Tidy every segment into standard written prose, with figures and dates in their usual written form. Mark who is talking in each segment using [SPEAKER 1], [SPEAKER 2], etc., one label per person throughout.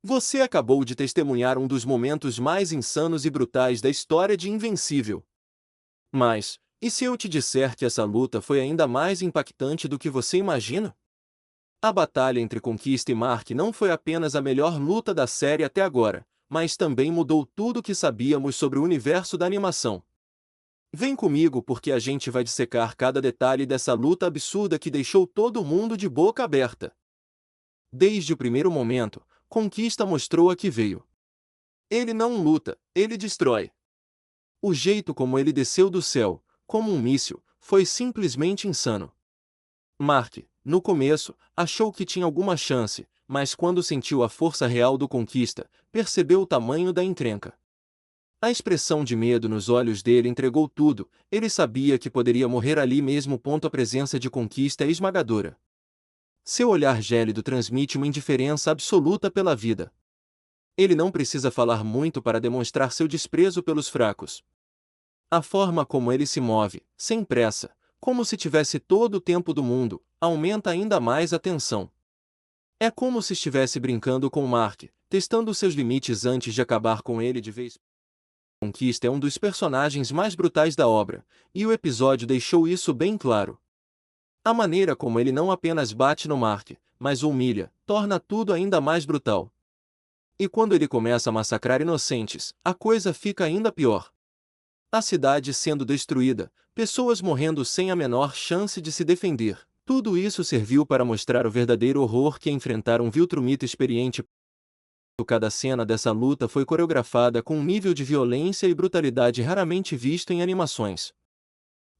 [SPEAKER 1] Você acabou de testemunhar um dos momentos mais insanos e brutais da história de Invencível. Mas, e se eu te disser que essa luta foi ainda mais impactante do que você imagina? A batalha entre Conquista e Mark não foi apenas a melhor luta da série até agora, mas também mudou tudo o que sabíamos sobre o universo da animação. Vem comigo porque a gente vai dissecar cada detalhe dessa luta absurda que deixou todo mundo de boca aberta. Desde o primeiro momento, Conquista mostrou a que veio. Ele não luta, ele destrói. O jeito como ele desceu do céu, como um míssil, foi simplesmente insano. Mark, no começo, achou que tinha alguma chance, mas quando sentiu a força real do Conquista, percebeu o tamanho da encrenca. A expressão de medo nos olhos dele entregou tudo, ele sabia que poderia morrer ali mesmo. A presença de Conquista é esmagadora. Seu olhar gélido transmite uma indiferença absoluta pela vida. Ele não precisa falar muito para demonstrar seu desprezo pelos fracos. A forma como ele se move, sem pressa, como se tivesse todo o tempo do mundo, aumenta ainda mais a tensão. É como se estivesse brincando com Mark, testando seus limites antes de acabar com ele de vez. Conquista é um dos personagens mais brutais da obra, e o episódio deixou isso bem claro. A maneira como ele não apenas bate no Mark, mas o humilha, torna tudo ainda mais brutal. E quando ele começa a massacrar inocentes, a coisa fica ainda pior. A cidade sendo destruída, pessoas morrendo sem a menor chance de se defender. Tudo isso serviu para mostrar o verdadeiro horror que é enfrentar um Viltrumita experiente. Cada cena dessa luta foi coreografada com um nível de violência e brutalidade raramente visto em animações.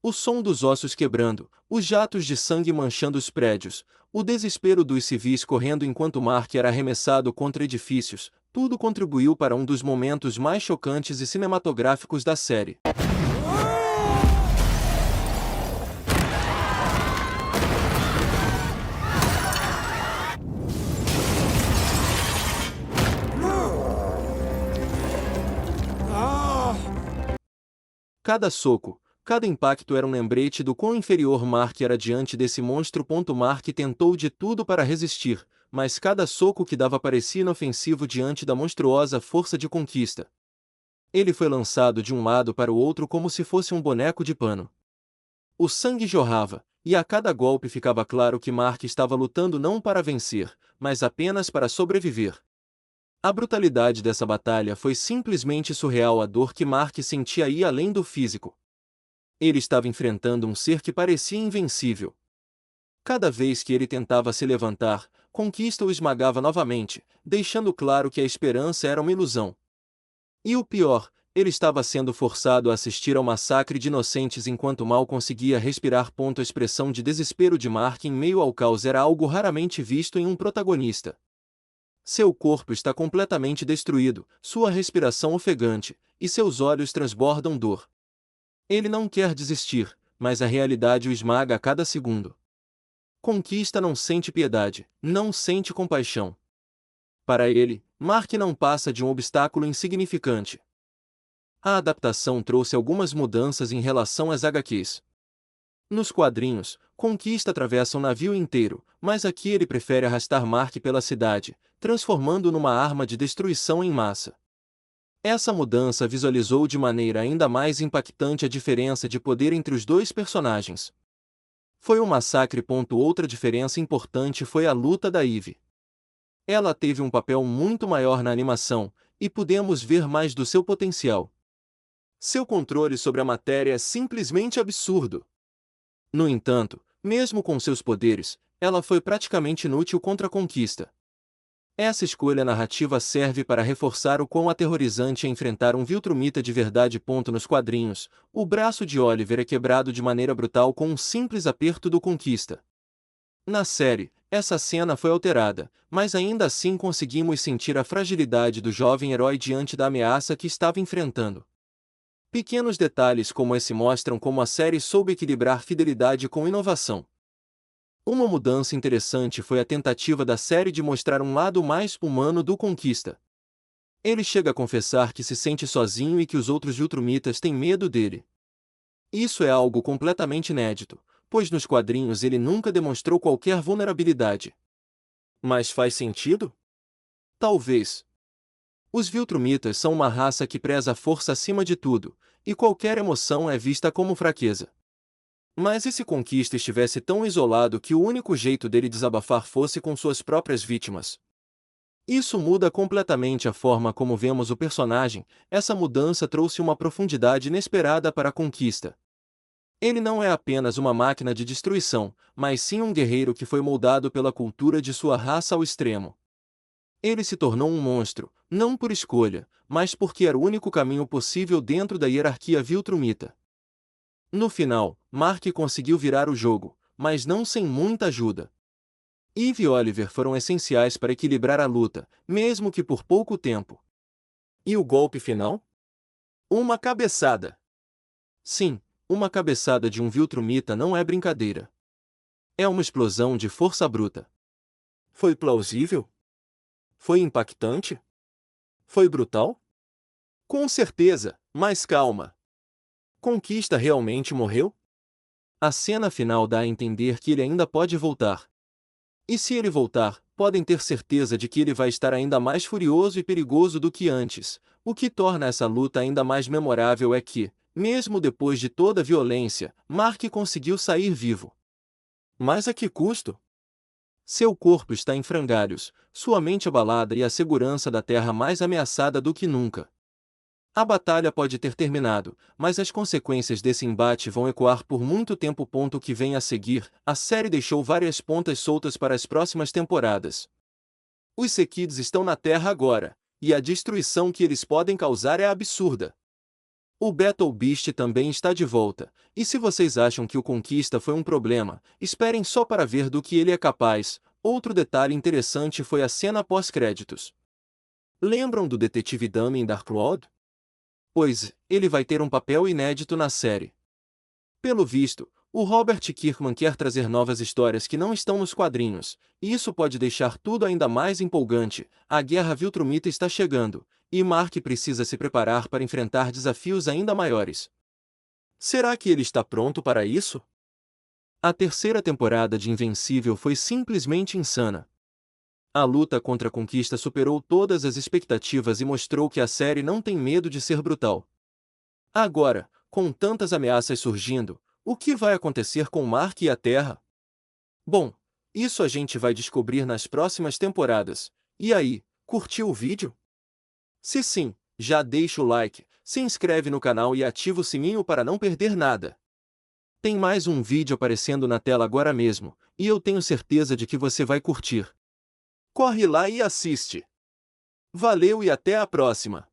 [SPEAKER 1] O som dos ossos quebrando, os jatos de sangue manchando os prédios, o desespero dos civis correndo enquanto Mark era arremessado contra edifícios, tudo contribuiu para um dos momentos mais chocantes e cinematográficos da série. Cada soco, cada impacto era um lembrete do quão inferior Mark era diante desse monstro. Mark tentou de tudo para resistir, mas cada soco que dava parecia inofensivo diante da monstruosa força de Conquista. Ele foi lançado de um lado para o outro como se fosse um boneco de pano. O sangue jorrava, e a cada golpe ficava claro que Mark estava lutando não para vencer, mas apenas para sobreviver. A brutalidade dessa batalha foi simplesmente surreal. A dor que Mark sentia ia além do físico. Ele estava enfrentando um ser que parecia invencível. Cada vez que ele tentava se levantar, Conquista o esmagava novamente, deixando claro que a esperança era uma ilusão. E o pior, ele estava sendo forçado a assistir ao massacre de inocentes enquanto mal conseguia respirar. A expressão de desespero de Mark em meio ao caos era algo raramente visto em um protagonista. Seu corpo está completamente destruído, sua respiração ofegante, e seus olhos transbordam dor. Ele não quer desistir, mas a realidade o esmaga a cada segundo. Conquista não sente piedade, não sente compaixão. Para ele, Mark não passa de um obstáculo insignificante. A adaptação trouxe algumas mudanças em relação às HQs. Nos quadrinhos, Conquista atravessa um navio inteiro, mas aqui ele prefere arrastar Mark pela cidade, transformando-o numa arma de destruição em massa. Essa mudança visualizou de maneira ainda mais impactante a diferença de poder entre os dois personagens. Foi um massacre. Outra diferença importante foi a luta da Eve. Ela teve um papel muito maior na animação, e pudemos ver mais do seu potencial. Seu controle sobre a matéria é simplesmente absurdo. No entanto, mesmo com seus poderes, ela foi praticamente inútil contra a Conquista. Essa escolha narrativa serve para reforçar o quão aterrorizante é enfrentar um Viltrumita de verdade. Nos quadrinhos, o braço de Oliver é quebrado de maneira brutal com um simples aperto do Conquista. Na série, essa cena foi alterada, mas ainda assim conseguimos sentir a fragilidade do jovem herói diante da ameaça que estava enfrentando. Pequenos detalhes como esse mostram como a série soube equilibrar fidelidade com inovação. Uma mudança interessante foi a tentativa da série de mostrar um lado mais humano do Conquista. Ele chega a confessar que se sente sozinho e que os outros Viltrumitas têm medo dele. Isso é algo completamente inédito, pois nos quadrinhos ele nunca demonstrou qualquer vulnerabilidade. Mas faz sentido? Talvez. Os Viltrumitas são uma raça que preza a força acima de tudo, e qualquer emoção é vista como fraqueza. Mas e se Conquista estivesse tão isolado que o único jeito dele desabafar fosse com suas próprias vítimas? Isso muda completamente a forma como vemos o personagem. Essa mudança trouxe uma profundidade inesperada para a Conquista. Ele não é apenas uma máquina de destruição, mas sim um guerreiro que foi moldado pela cultura de sua raça ao extremo. Ele se tornou um monstro, não por escolha, mas porque era o único caminho possível dentro da hierarquia Viltrumita. No final, Mark conseguiu virar o jogo, mas não sem muita ajuda. Eve e Oliver foram essenciais para equilibrar a luta, mesmo que por pouco tempo. E o golpe final? Uma cabeçada. Sim, uma cabeçada de um Viltrumita não é brincadeira. É uma explosão de força bruta. Foi plausível? Foi impactante? Foi brutal? Com certeza, mas calma. Conquista realmente morreu? A cena final dá a entender que ele ainda pode voltar. E se ele voltar, podem ter certeza de que ele vai estar ainda mais furioso e perigoso do que antes. O que torna essa luta ainda mais memorável é que, mesmo depois de toda a violência, Mark conseguiu sair vivo. Mas a que custo? Seu corpo está em frangalhos, sua mente abalada e a segurança da Terra mais ameaçada do que nunca. A batalha pode ter terminado, mas as consequências desse embate vão ecoar por muito tempo. O que vem a seguir, a série deixou várias pontas soltas para as próximas temporadas. Os Sekids estão na Terra agora, e a destruição que eles podem causar é absurda. O Battle Beast também está de volta, e se vocês acham que o Conquista foi um problema, esperem só para ver do que ele é capaz. Outro detalhe interessante foi a cena pós-créditos. Lembram do detetive Dummy em Darkroad? Pois, ele vai ter um papel inédito na série. Pelo visto, o Robert Kirkman quer trazer novas histórias que não estão nos quadrinhos, e isso pode deixar tudo ainda mais empolgante. A Guerra Viltrumita está chegando, e Mark precisa se preparar para enfrentar desafios ainda maiores. Será que ele está pronto para isso? A terceira temporada de Invencível foi simplesmente insana. A luta contra a Conquista superou todas as expectativas e mostrou que a série não tem medo de ser brutal. Agora, com tantas ameaças surgindo, o que vai acontecer com Mark e a Terra? Bom, isso a gente vai descobrir nas próximas temporadas. E aí, curtiu o vídeo? Se sim, já deixa o like, se inscreve no canal e ativa o sininho para não perder nada. Tem mais um vídeo aparecendo na tela agora mesmo, e eu tenho certeza de que você vai curtir. Corre lá e assiste! Valeu e até a próxima!